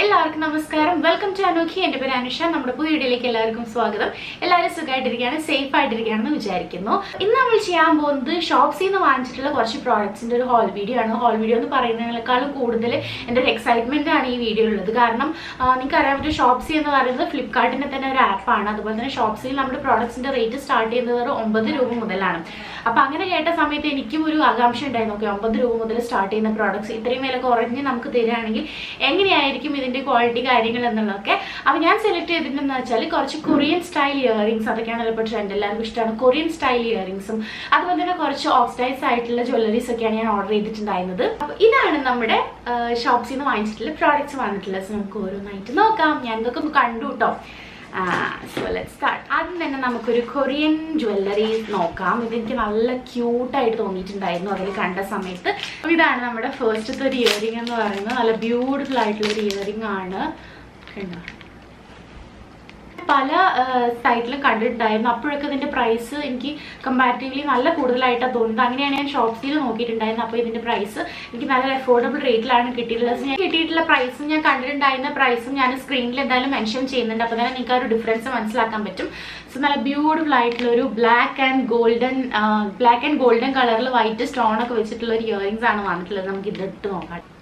എല്ലാവർക്കും നമസ്കാരം. Welcome to Anokhi. എൻ്റെ പേര് അനുഷ. നമ്മുടെ പുതിയ വീഡിയോയിലേക്ക് എല്ലാവർക്കും സ്വാഗതം. എല്ലാവരും സുഖമായിട്ടിരിക്കുകയാണ്, സേഫ് ആയിട്ടിരിക്കുകയാണെന്ന് വിചാരിക്കുന്നു. ഇന്ന് നമ്മൾ ചെയ്യാൻ പോകുന്നത് ഷോപ്സിൽ നിന്ന് വാങ്ങിച്ചിട്ടുള്ള കുറച്ച് പ്രോഡക്ട്സിൻ്റെ ഒരു ഹോൾ വീഡിയോ ആണ്. ഹോൾ വീഡിയോ എന്ന് പറയുന്നതിനേക്കാളും കൂടുതൽ എൻ്റെ ഒരു എക്സൈറ്റ്മെൻ്റ് ആണ് ഈ വീഡിയോ ഉള്ളത്. കാരണം നിങ്ങൾക്ക് അറിയാൻ പറ്റും, ഷോപ്സി എന്ന് പറയുന്നത് ഫ്ലിപ്കാർട്ടിൻ്റെ തന്നെ ഒരു ആപ്പാണ്. അതുപോലെ തന്നെ ഷോപ്സിയിൽ നമ്മുടെ പ്രോഡക്ട്സിൻ്റെ റേറ്റ് സ്റ്റാർട്ട് ചെയ്യുന്നത് 9 രൂപ മുതലാണ്. അപ്പോൾ അങ്ങനെ കേട്ട സമയത്ത് എനിക്കും ഒരു ആകാംക്ഷ ഉണ്ടായിരുന്നു. ഓക്കെ, 9 രൂപ മുതൽ സ്റ്റാർട്ട് ചെയ്യുന്ന പ്രോഡക്ട്സ് ഇത്രയും വില കുറഞ്ഞ് നമുക്ക് തരികയാണെങ്കിൽ എങ്ങനെയായിരിക്കും ഇതിൻ്റെ ക്വാളിറ്റി കാര്യങ്ങൾ എന്നുള്ളതൊക്കെ. അപ്പോൾ ഞാൻ സെലക്ട് ചെയ്തിട്ടുണ്ടെന്ന് വെച്ചാൽ കുറച്ച് കൊറിയൻ സ്റ്റൈൽ ഇയറിംഗ്സ്, അതൊക്കെയാണ് ഇപ്പോൾ ട്രെൻഡ്, എല്ലാവർക്കും ഇഷ്ടമാണ് കൊറിയൻ സ്റ്റൈൽ ഇയറിംഗ്സും. അതുപോലെ തന്നെ കുറച്ച് ഓക്സിഡൈസ് ആയിട്ടുള്ള ജ്വല്ലറീസ് ഒക്കെയാണ് ഞാൻ ഓർഡർ ചെയ്തിട്ടുണ്ടായിരുന്നത്. അപ്പോൾ ഇതാണ് നമ്മുടെ ഷോപ്സിൽ നിന്ന് വാങ്ങിച്ചിട്ടുള്ള പ്രോഡക്ട്സ് വന്നിട്ടുള്ളത്. നമുക്ക് ഓരോന്നായിട്ട് നോക്കാം. ഞാൻ ഇതൊക്കെ ഒന്ന് കണ്ടു കേട്ടോ. So let's start. ആദ്യം തന്നെ നമുക്കൊരു കൊറിയൻ ജ്വല്ലറി നോക്കാം. ഇതെനിക്ക് നല്ല ക്യൂട്ടായിട്ട് തോന്നിയിട്ടുണ്ടായിരുന്നു അതിൽ കണ്ട സമയത്ത്. ഇതാണ് നമ്മുടെ ഫസ്റ്റത്തെ ഒരു ഇയറിംഗ് എന്ന് പറയുന്നത്. നല്ല ബ്യൂട്ടിഫുൾ ആയിട്ടുള്ള ഒരു ഇയറിംഗ് ആണ്. കണ്ടോ, പല സൈറ്റിലും കണ്ടിട്ടുണ്ടായിരുന്നു. അപ്പോഴൊക്കെ ഇതിൻ്റെ പ്രൈസ് എനിക്ക് കമ്പാരിറ്റീവ്ലി നല്ല കൂടുതലായിട്ടാണ് തോന്നുന്നത്. അങ്ങനെയാണ് ഞാൻ ഷോപ്സിൽ നോക്കിയിട്ടുണ്ടായിരുന്നത്. അപ്പോൾ ഇതിൻ്റെ പ്രൈസ് എനിക്ക് നല്ല അഫോർഡബിൾ റേറ്റിലാണ് കിട്ടിയിട്ടുള്ളത്. ഞാൻ കിട്ടിയിട്ടുള്ള പ്രൈസും ഞാൻ കണ്ടിട്ടുണ്ടായിരുന്ന പ്രൈസും ഞാൻ സ്ക്രീനിൽ എന്തായാലും മെൻഷൻ ചെയ്യുന്നുണ്ട്. അപ്പോൾ തന്നെ നിങ്ങൾക്ക് ആ ഒരു ഡിഫറൻസ് മനസ്സിലാക്കാൻ പറ്റും. സോ നല്ല ബ്യൂട്ടിഫുൾ ആയിട്ടുള്ള ഒരു ബ്ലാക്ക് ആൻഡ് ഗോൾഡൻ കളറിൽ വൈറ്റ് സ്റ്റോൺ ഒക്കെ വെച്ചിട്ടുള്ള ഒരു ഇയറിംഗ്സ് ആണ് വന്നിട്ടുള്ളത്. നമുക്ക് ഇതിട്ട് നോക്കാം.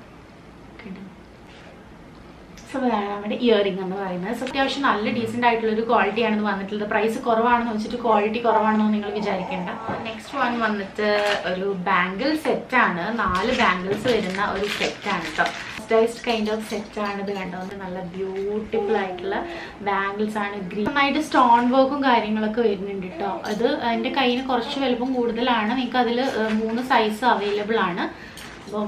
അതാണ് നമ്മുടെ ഇയറിംഗ് എന്ന് പറയുന്നത്. അത്യാവശ്യം നല്ല ഡീസെന്റ് ആയിട്ടുള്ള ഒരു ക്വാളിറ്റിയാണ് വന്നിട്ടുള്ളത്. പ്രൈസ് കുറവാണെന്ന് വെച്ചിട്ട് ക്വാളിറ്റി കുറവാണെന്ന് നിങ്ങൾ വിചാരിക്കേണ്ട. നെക്സ്റ്റ് വൺ വന്നിട്ട് ഒരു ബാംഗിൾ സെറ്റ് ആണ്. 4 ബാംഗിൾസ് വരുന്ന ഒരു സെറ്റ് ആണ് കേട്ടോ. സ്റ്റൈസ്ഡ് കൈൻഡ് ഓഫ് സെറ്റ് ആണ് ഇത്. കണ്ടോ, നല്ല ബ്യൂട്ടിഫുൾ ആയിട്ടുള്ള ബാംഗിൾസ് ആണ്. ഗ്രീൻ നന്നായിട്ട് സ്റ്റോൺ വർക്കും കാര്യങ്ങളൊക്കെ വരുന്നുണ്ട് കേട്ടോ. അത് എൻ്റെ കയ്യിൽ കുറച്ച് വലുപ്പം കൂടുതലാണ്. നിങ്ങൾക്ക് അതിൽ 3 സൈസ് അവൈലബിൾ ആണ്. അപ്പോൾ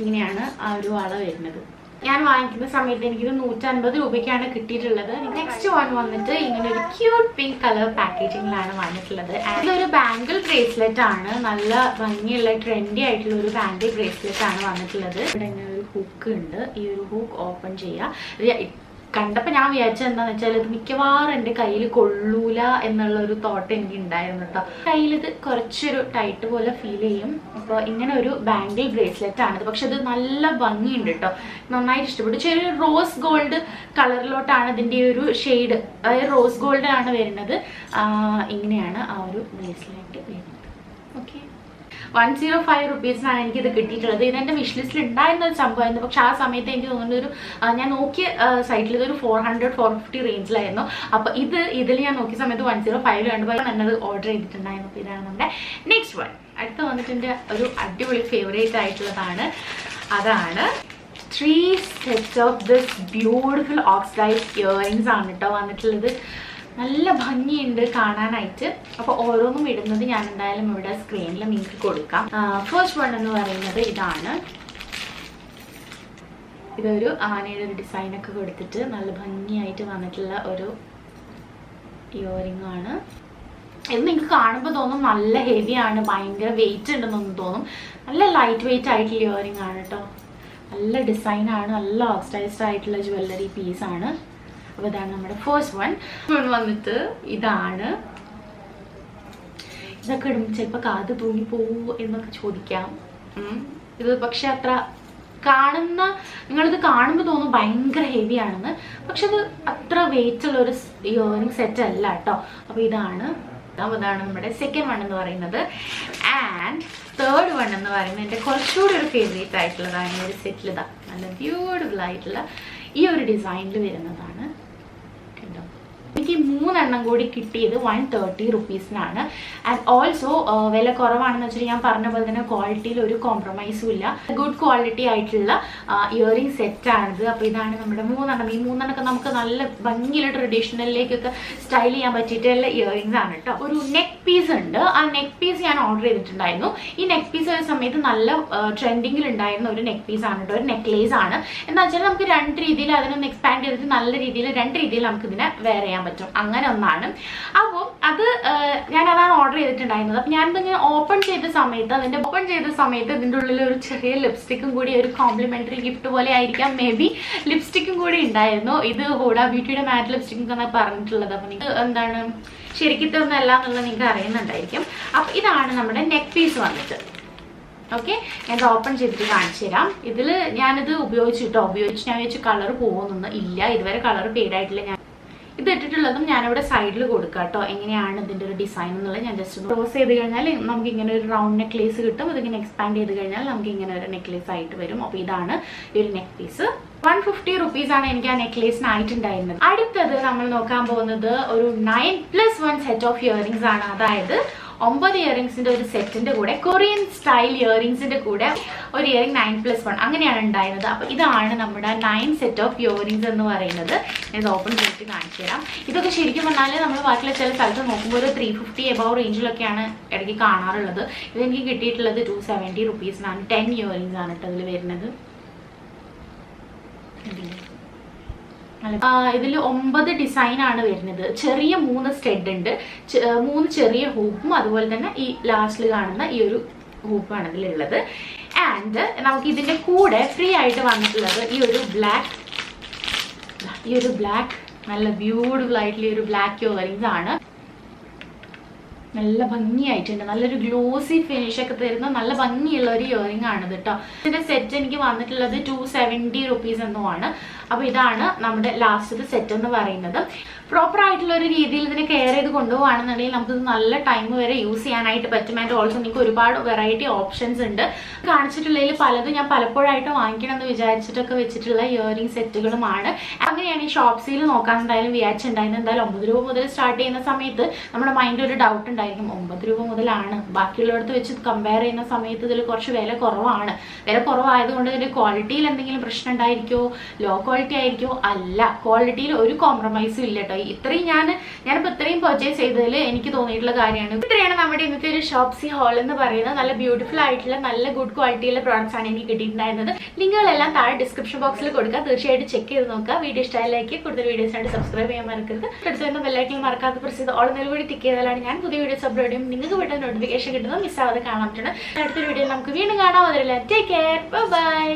ഇങ്ങനെയാണ് ആ ഒരു വള വരുന്നത്. ഞാൻ വാങ്ങിക്കുന്ന സമയത്ത് എനിക്കിത് 150 രൂപയ്ക്കാണ് കിട്ടിയിട്ടുള്ളത്. നെക്സ്റ്റ് വൺ വന്നിട്ട് ഇങ്ങനെ ഒരു ക്യൂട്ട് പിങ്ക് കളർ പാക്കേജിങ്ങിലാണ് വന്നിട്ടുള്ളത്. ഇതൊരു ബാംഗിൾ ബ്രേസ്ലെറ്റ് ആണ്. നല്ല ഭംഗിയുള്ള ട്രെൻഡി ആയിട്ടുള്ള ഒരു ബാംഗിൾ ബ്രേസ്ലെറ്റ് ആണ് വന്നിട്ടുള്ളത്. ഇവിടെ ഇങ്ങനെ ഒരു ഹുക്ക് ഉണ്ട്. ഈ ഒരു ഹുക്ക് ഓപ്പൺ ചെയ്യുക. കണ്ടപ്പോൾ ഞാൻ വിചാരിച്ചത് എന്താണെന്ന് വെച്ചാൽ ഇത് മിക്കവാറും എൻ്റെ കയ്യിൽ കൊള്ളൂല എന്നുള്ള ഒരു തോട്ട് എനിക്ക് ഉണ്ടായിരുന്നു കേട്ടോ. കയ്യിൽ ഇത് കുറച്ചൊരു ടൈറ്റ് പോലെ ഫീൽ ചെയ്യും. അപ്പോൾ ഇങ്ങനെ ഒരു ബാംഗിൾ ബ്രേസ്ലെറ്റ് ആണിത്. പക്ഷെ ഇത് നല്ല ഭംഗിയുണ്ട് കേട്ടോ. നന്നായിട്ട് ഇഷ്ടപ്പെട്ടു. ചെറിയൊരു റോസ് ഗോൾഡ് കളറിലോട്ടാണ് ഇതിൻ്റെ ഒരു ഷെയ്ഡ്, അതായത് റോസ് ഗോൾഡ് ആണ് വരുന്നത്. ഇങ്ങനെയാണ് ആ ഒരു ബ്രേസ്ലെറ്റ് വരുന്നത്. ഓക്കെ, 105 റുപ്പീസിനാണ് എനിക്കിത് കിട്ടിയിട്ടുള്ളത്. ഇതെൻ്റെ വിഷ് ലിസ്റ്റിൽ ഉണ്ടായിരുന്ന ഒരു സംഭവമായിരുന്നു. പക്ഷെ ആ സമയത്ത് എനിക്ക് തോന്നുന്നൊരു ഞാൻ നോക്കിയ സൈറ്റിൽ ഇതൊരു 400-450 റേഞ്ചിലായിരുന്നു. അപ്പോൾ ഇതിൽ ഞാൻ നോക്കിയ സമയത്ത് 105 കണ്ടപ്പോൾ ഞാനത് ഓർഡർ ചെയ്തിട്ടുണ്ടായിരുന്നു. അപ്പോൾ ഇതാണ് നമ്മുടെ നെക്സ്റ്റ് വൺ. അടുത്ത് വന്നിട്ട് എൻ്റെ ഒരു അടിപൊളി ഫേവറേറ്റ് ആയിട്ടുള്ളതാണ്. അതാണ് 3 sets of this beautiful oxidised earrings ആണ് കേട്ടോ വന്നിട്ടുള്ളത്. നല്ല ഭംഗിയുണ്ട് കാണാനായിട്ട്. അപ്പോൾ ഓരോന്നും ഇടുന്നത് ഞാൻ എന്തായാലും ഇവിടെ സ്ക്രീനിൽ നിങ്ങൾക്ക് കൊടുക്കാം. ഫസ്റ്റ് വൺ എന്ന് പറയുന്നത് ഇതാണ്. ഇതൊരു ആനയുടെ ഒരു ഡിസൈനൊക്കെ കൊടുത്തിട്ട് നല്ല ഭംഗിയായിട്ട് വന്നിട്ടുള്ള ഒരു ഇയറിംഗ് ആണ്. ഇത് നിങ്ങൾക്ക് കാണുമ്പോൾ തോന്നും നല്ല ഹെവിയാണ്, ഭയങ്കര വെയിറ്റ് ഉണ്ടെന്നൊന്നും തോന്നും. നല്ല ലൈറ്റ് വെയിറ്റ് ആയിട്ടുള്ള ഇയറിംഗ് ആണ് കേട്ടോ. നല്ല ഡിസൈനാണ്, നല്ല ഓക്സിഡൈസ്ഡ് ആയിട്ടുള്ള ജ്വല്ലറി പീസാണ്. അപ്പോൾ ഇതാണ് നമ്മുടെ ഫസ്റ്റ് വൺ. വന്നിട്ട് ഇതാണ്. ഇതൊക്കെ ഇടുമ്പോൾ ചിലപ്പോൾ കാത് തൂങ്ങിപ്പോവോ എന്നൊക്കെ ചോദിക്കാം. ഇത് പക്ഷെ അത്ര നിങ്ങളിത് കാണുമ്പോൾ തോന്നും ഭയങ്കര ഹെവി ആണെന്ന്. പക്ഷെ അത് അത്ര വെയിറ്റ് ഉള്ള ഒരു ഇയറിംഗ് സെറ്റ് അല്ല കേട്ടോ. അപ്പോൾ ഇതാണ് നമ്മുടെ സെക്കൻഡ് വൺ എന്ന് പറയുന്നത്. ആൻഡ് തേർഡ് വൺ എന്ന് പറയുന്നത് എൻ്റെ കുറച്ചുകൂടി ഒരു ഫേവറേറ്റ് ആയിട്ടുള്ളതാണ്. ഈ ഒരു സെറ്റിൽ ഇതാ നല്ല ബ്യൂട്ടിഫുൾ ആയിട്ടുള്ള ഈ ഒരു ഡിസൈനിൽ വരുന്നതാണ്. എനിക്ക് 3 എണ്ണം കൂടി കിട്ടിയത് 130 റുപ്പീസിനാണ്. ആൻഡ് ഓൾസോ വില കുറവാണെന്ന് വെച്ചാൽ ഞാൻ പറഞ്ഞ പോലെ തന്നെ ക്വാളിറ്റിയിൽ ഒരു കോംപ്രമൈസും ഇല്ല. ഗുഡ് ക്വാളിറ്റി ആയിട്ടുള്ള ഇയറിംഗ് സെറ്റാണിത്. അപ്പോൾ ഇതാണ് നമ്മുടെ 3 എണ്ണം. ഈ 3 എണ്ണമൊക്കെ നമുക്ക് നല്ല ഭംഗിയുള്ള ട്രഡീഷണലിലേക്കൊക്കെ സ്റ്റൈൽ ചെയ്യാൻ പറ്റിയിട്ടുള്ള ഇയറിംഗ്സ് ആണ് കേട്ടോ. ഒരു നെക്ക് പീസ് ഉണ്ട്. ആ നെക്ക് പീസ് ഞാൻ ഓർഡർ ചെയ്തിട്ടുണ്ടായിരുന്നു. ഈ നെക്ക് പീസ് ഒരു സമയത്ത് നല്ല ട്രെൻഡിങ്ങിൽ ഉണ്ടായിരുന്ന ഒരു നെക്ക് പീസ് ആണ് കേട്ടോ. ഒരു നെക്ലേസ് ആണ്. എന്താ വെച്ചാൽ നമുക്ക് 2 രീതിയിൽ അതിനൊന്ന് എക്സ്പാൻഡ് ചെയ്തിട്ട് നല്ല രീതിയിൽ 2 രീതിയിൽ നമുക്ക് ഇതിനെ വെയർ ചെയ്യാൻ പറ്റും. അങ്ങനെ ഒന്നാണ്. അപ്പോൾ ഞാനതാണ് ഓർഡർ ചെയ്തിട്ടുണ്ടായിരുന്നത്. അപ്പോൾ ഞാനിതിങ്ങനെ ഓപ്പൺ ചെയ്ത സമയത്ത് ഇതിൻ്റെ ഉള്ളിൽ ഒരു ചെറിയ ലിപ്സ്റ്റിക്കും കൂടി, ഒരു കോംപ്ലിമെന്ററി ഗിഫ്റ്റ് പോലെ ആയിരിക്കാം മേ ബി, ലിപ്സ്റ്റിക്കും കൂടി ഉണ്ടായിരുന്നു. ഇത് ഹൂഡ ബ്യൂട്ടിയുടെ മാറ്റ് ലിപ്സ്റ്റിക് എന്നാണ് പറഞ്ഞിട്ടുള്ളത്. അപ്പോൾ നിങ്ങൾക്ക് എന്താണ് ശരിക്കും ഇതൊന്നല്ല എന്നുള്ളത് നിങ്ങൾക്ക് അറിയുന്നുണ്ടായിരിക്കും. അപ്പോൾ ഇതാണ് നമ്മുടെ നെക്ക് പീസ് വന്നിട്ട്. ഓക്കെ, ഞാൻ ഓപ്പൺ ചെയ്തിട്ട് കാണിച്ചു തരാം. ഇതിൽ ഞാനിത് ഉപയോഗിച്ചിട്ടോ ഞാൻ വെച്ച് കളർ പോകുന്നൊന്നും ഇല്ല, ഇതുവരെ കളർ പെയ്ഡായിട്ടില്ല. ഞാൻ ഇത് ഇട്ടിട്ടുള്ളതും ഞാനിവിടെ സൈഡിൽ കൊടുക്കാം കേട്ടോ. എങ്ങനെയാണ് ഇതിൻ്റെ ഒരു ഡിസൈൻ എന്നുള്ളത് ഞാൻ ജസ്റ്റ് ക്ലോസ് ചെയ്ത് കഴിഞ്ഞാൽ നമുക്ക് ഇങ്ങനെ ഒരു റൗണ്ട് നെക്ലേസ് കിട്ടും. ഇതിങ്ങനെ എക്സ്പാൻഡ് ചെയ്ത് കഴിഞ്ഞാൽ നമുക്ക് ഇങ്ങനെ ഒരു നെക്ലേസ് ആയിട്ട് വരും. അപ്പോൾ ഇതാണ് ഈ ഒരു നെക്ക് പീസ്. 150 rupees എനിക്ക് ആ നെക്ലേസിനായിട്ടുണ്ടായിരുന്നത്. അടുത്തത് നമ്മൾ നോക്കാൻ പോകുന്നത് ഒരു 9+1 സെറ്റ് ഓഫ് ഇയറിംഗ്സ് ആണ്. അതായത് 9 ഇയറിംഗ്സിന്റെ ഒരു സെറ്റിന്റെ കൂടെ കൊറിയൻ സ്റ്റൈൽ ഇയറിംഗ്സിന്റെ കൂടെ ഒരു ഇയറിംഗ് 9+1 അങ്ങനെയാണ് ഉണ്ടായിരുന്നത്. അപ്പോൾ ഇതാണ് നമ്മുടെ 9 സെറ്റ് ഓഫ് ഇയറിംഗ്സ് എന്ന് പറയുന്നത്. ഇത് ഓപ്പൺ ചെയ്തിട്ട് കാണിച്ചു തരാം. ഇതൊക്കെ ശരിക്കും പറഞ്ഞാൽ നമ്മൾ ബാക്കിയുള്ള ചില സ്ഥലത്ത് നോക്കുമ്പോൾ ഒരു 350 എബവ് റേഞ്ചിലൊക്കെയാണ് ഇടയ്ക്ക് കാണാറുള്ളത്. ഇതെനിക്ക് കിട്ടിയിട്ടുള്ളത് 270 rupeesനാണ്. 10 ഇയറിംഗ്സ് ആണ് കേട്ടോ ഇതിൽ വരുന്നത്. ഇതിൽ 9 ഡിസൈൻ ആണ് വരുന്നത്. ചെറിയ 3 സ്റ്റഡ് ഉണ്ട്, 3 ചെറിയ ഹൂപ്പും അതുപോലെ തന്നെ ഈ ലാസ്റ്റിൽ കാണുന്ന ഈ ഒരു ഹൂപ്പാണ് ഇതിലുള്ളത്. ആൻഡ് നമുക്ക് ഇതിന്റെ കൂടെ ഫ്രീ ആയിട്ട് വന്നിട്ടുള്ളത് ഈ ഒരു ബ്ലാക്ക് നല്ല ബ്യൂട്ടിഫുൾ ആയിട്ടുള്ള ഒരു ബ്ലാക്ക് ഇയറിംഗ്സ് ആണ്. നല്ല ഭംഗിയായിട്ടുണ്ട്, നല്ലൊരു ഗ്ലോസി ഫിനിഷ് ഒക്കെ തരുന്ന നല്ല ഭംഗിയുള്ള ഒരു ഇയറിംഗ് ആണ് കേട്ടോ. ഇതിന്റെ സെറ്റ് എനിക്ക് വന്നിട്ടുള്ളത് 270 rupees എന്നുമാണ്. അപ്പോൾ ഇതാണ് നമ്മുടെ ലാസ്റ്റത്തെ സെറ്റ് എന്ന് പറയുന്നത്. പ്രോപ്പർ ആയിട്ടുള്ള ഒരു രീതിയിൽ ഇതിനെ കെയർ ചെയ്ത് കൊണ്ടുപോകുകയാണെന്നുണ്ടെങ്കിൽ നമുക്കിത് നല്ല ടൈം വരെ യൂസ് ചെയ്യാനായിട്ട് പറ്റും. ആൻഡ് ഓൾസോ നിങ്ങൾക്ക് ഒരുപാട് വെറൈറ്റി ഓപ്ഷൻസ് ഉണ്ട്. കാണിച്ചിട്ടുള്ളതിൽ പലതും ഞാൻ പലപ്പോഴായിട്ട് വാങ്ങിക്കണം എന്ന് വിചാരിച്ചിട്ടൊക്കെ വെച്ചിട്ടുള്ള ഇയറിംഗ് സെറ്റുകളുമാണ്. അങ്ങനെയാണ് ഈ ഷോപ്സിൽ നോക്കാൻ എന്തായാലും വിചാരിച്ചിട്ടുണ്ടായിരുന്നത്. എന്തായാലും 9 രൂപ മുതൽ സ്റ്റാർട്ട് ചെയ്യുന്ന സമയത്ത് നമ്മുടെ മൈൻഡിൽ ഒരു ഡൗട്ട് ഉണ്ടായിരിക്കും, 9 രൂപ മുതലാണ്, ബാക്കിയുള്ളടത്ത് വെച്ച് കമ്പയർ ചെയ്യുന്ന സമയത്ത് ഇതിൽ കുറച്ച് വില കുറവാണ്. വില കുറവായതുകൊണ്ട് ഇതിന്റെ ക്വാളിറ്റിയിൽ എന്തെങ്കിലും പ്രശ്നം ഉണ്ടായിരിക്കുമോ, ലോ ക്വാളിറ്റി ആയിരിക്കുമോ? അല്ല, ക്വാളിറ്റിയിൽ ഒരു കോംപ്രമൈസും ഇല്ല കേട്ടോ. ഇത്രയും ഞാനിപ്പോൾ ഇത്രയും പർച്ചേസ് ചെയ്തതിൽ എനിക്ക് തോന്നിയിട്ടുള്ള കാര്യമാണ്. ഇത്രയാണ് നമ്മുടെ ഇന്നത്തെ ഒരു ഷോപ്സി ഹോൾ എന്ന് പറയുന്നത്. നല്ല ബ്യൂട്ടിഫുൾ ആയിട്ടുള്ള നല്ല ഗുഡ് ക്വാളിറ്റിയുള്ള പ്രോഡക്ട്സ് ആണ് എനിക്ക് കിട്ടിയിട്ടുണ്ടായിരുന്നത്. ലിങ്കുകളെല്ലാം താഴെ ഡിസ്ക്രിപ്ഷൻ ബോക്സിൽ കൊടുക്കുക, തീർച്ചയായിട്ടും ചെക്ക് ചെയ്ത് നോക്കുക. വീഡിയോ ഇഷ്ടമായിലേക്ക് കൂടുതൽ വീഡിയോസിനായിട്ട് സബ്സ്ക്രൈബ് ചെയ്യാൻ മറക്കരുത്. അടുത്ത് വരുന്ന ബെല്ലൈക്കൻ മറക്കാതെ പ്രസ് ചെയ്ത് ഓൾ കൂടി ടിക്ക് ചെയ്താലാണ് ഞാൻ പുതിയ വീഡിയോസ് അപ്ലോഡ് ചെയ്യും നിങ്ങൾക്ക് പെട്ടെന്ന് നോട്ടിഫിക്കേഷൻ കിട്ടുന്നത് മിസ്സാവാതെ കാണാൻ പറ്റുന്നത്. അടുത്തൊരു വീഡിയോയിൽ നമുക്ക് വീണ്ടും കാണാം. അതിൽ ടേക്ക് കെയർ, ബൈ.